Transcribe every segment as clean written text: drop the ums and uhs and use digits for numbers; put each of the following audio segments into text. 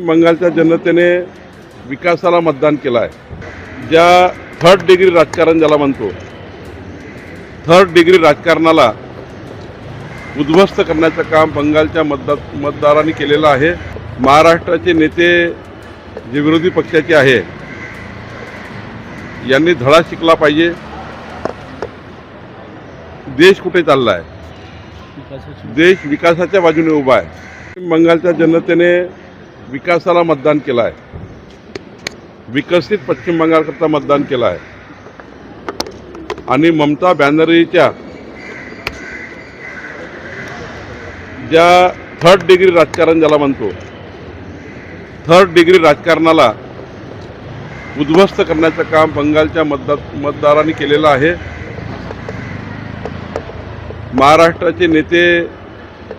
बंगालच्या जनतेने विकासाला मतदान केलं आहे। ज्या थर्ड डिग्री राजकारण ज्याला म्हणतो, थर्ड डिग्री राजकारणाला उद्ध्वस्त करण्याचं काम बंगालच्या मतदारांनी केलेलं आहे। महाराष्ट्राचे नेते जे विरोधी पक्षाचे आहे यांनी धडा शिकला पाहिजे। देश कुठे चालला आहे? देश विकासाच्या बाजूने उभा आहे। बंगालच्या जनतेने विकासाला मतदान केलं आहे, विकसित पश्चिम बंगालकरता मतदान केलं आहे आणि ममता बॅनर्जीच्या ज्या थर्ड डिग्री राजकारण ज्याला म्हणतो, थर्ड डिग्री राजकारणाला उद्ध्वस्त करण्याचं काम बंगालच्या मतदारांनी केलेलं आहे। महाराष्ट्राचे नेते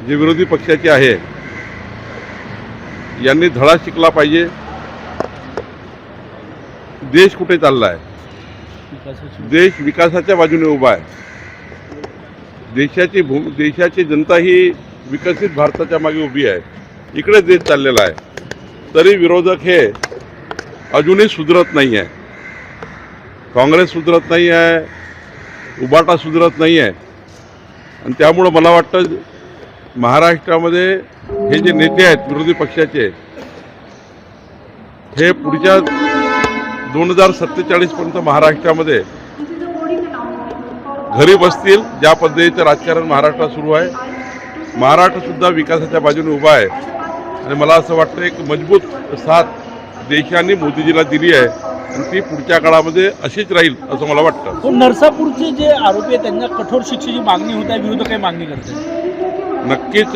जे विरोधी पक्षाचे आहे यांनी धडा शिकला पाहिजे। देश कुठे चालला आहे? देश विकासाच्या बाजूने उभा आहे। देशाची जनता ही विकसित भारताच्या मागे उभी आहे। इकडे देश चाललेला आहे, तरी विरोधक हे अजूनही सुधरत नाही आहे। काँग्रेस सुधरत नाही आहे, उबाटा सुधरत नाही आहे आणि त्यामुळं मला वाटतं महाराष्ट्रामध्ये हे जे नेते आहेत विरोधी पक्षाचे, हे पुढच्या 2047 पर्यंत महाराष्ट्रामध्ये घरी बसतील। ज्या पद्धतीचं राजकारण महाराष्ट्रात सुरू आहे, महाराष्ट्र सुद्धा विकासाच्या बाजूने उभा आहे आणि मला असं वाटतं एक मजबूत साथ देशाने मोदीजीला दिली आहे आणि ती पुढच्या काळामध्ये अशीच राहील असं मला वाटतं। नरसापूरचे जे आरोपी आहेत त्यांना कठोर शिक्षेची मागणी होत आहे, विरोधक काही मागणी करते? नक्कीच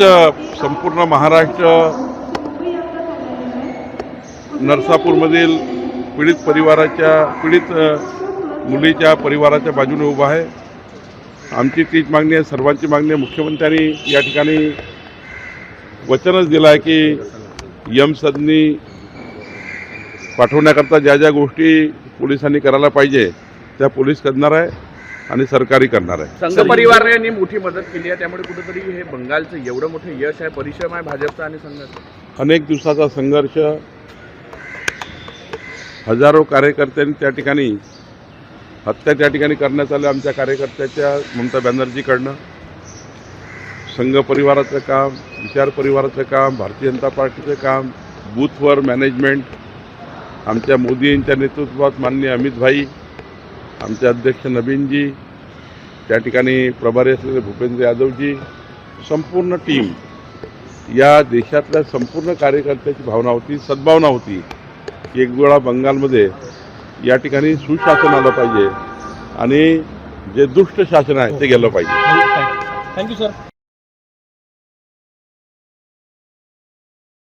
संपूर्ण महाराष्ट्र नरसापूरमधील पीडित मुलीच्या परिवाराच्या बाजूने उभा आहे। आमची तीच मागणी आहे, सर्वांची मागणी आहे। मुख्यमंत्र्यांनी या ठिकाणी वचनच दिलं आहे की यमसदनी पाठवण्याकरता ज्या ज्या गोष्टी पोलिसांनी करायला पाहिजे त्या पोलीस करणार आहे आणि सरकारी करणार आहे। संघ परिवाराने मोठी मदत केली आहे, त्यामुळे कुठेतरी हे बंगालचं एवढं मोठं यश आहे, परिश्रम आहे भाजपचा आणि संघाचा। अनेक दिवसाचा संघर्ष, हजारो कार्यकर्त्यांनी त्या ठिकाणी हत्या त्या ठिकाणी करण्यात आल्या आमच्या कार्यकर्त्याच्या ममता बॅनर्जीकडनं। संघ परिवाराचं काम, विचार परिवाराचं काम, भारतीय जनता पार्टीचं काम, बूथवर मॅनेजमेंट, आमच्या मोदी यांच्या नेतृत्वात माननीय अमित भाई, आमचे अध्यक्ष नवीनजी, त्या ठिकाणी प्रभारी असलेले भूपेंद्र यादवजी, संपूर्ण टीम, या देशातल्या संपूर्ण कार्यकर्त्याची भावना होती, सद्भावना होती की एक वेळा बंगालमध्ये या ठिकाणी सुशासन आलं पाहिजे आणि जे दुष्ट शासन आहे ते गेलं पाहिजे। Thank you sir.